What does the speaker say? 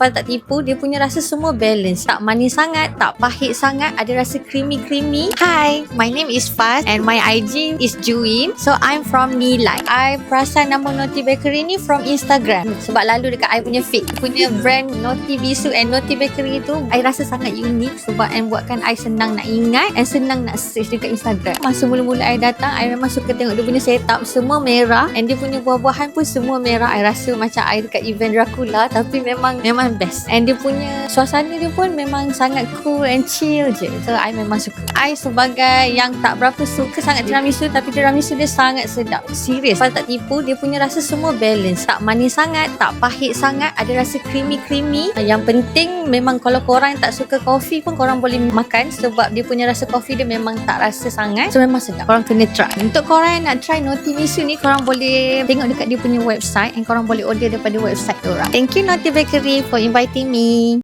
Kalau tak tipu, dia punya rasa semua balance. Tak manis sangat, tak pahit sangat, ada rasa creamy. Hi, my name is Faz and my IG is Juin. So I'm from Nilai. I perasan nama Naughty Bakery ni from Instagram. Sebab lalu dekat I punya feed, punya brand Naughty Bisu and Naughty Bakery tu I rasa sangat unik sebab buatkan I senang nak ingat and senang nak search dekat Instagram. Masa mula-mula I datang, I memang suka tengok dia punya setup semua merah and dia punya buah-buahan pun semua merah. I rasa macam I dekat event Dracula, tapi memang best. And dia punya suasana dia pun memang sangat cool and chill je. So I memang suka. I sebagai yang tak berapa suka sangat tiramisu, tapi tiramisu dia sangat sedap. Serius, kalau tak tipu, dia punya rasa semua balance. Tak manis sangat, tak pahit sangat, ada rasa creamy. Yang penting memang kalau korang tak suka kopi pun korang boleh makan sebab dia punya rasa kopi dia memang tak rasa sangat. So memang sedap. Korang kena try. Untuk korang yang nak try Naughty Bisu ni, korang boleh tengok dekat dia punya website and korang boleh order daripada website diorang. Thank you Naughty Bakery for inviting me.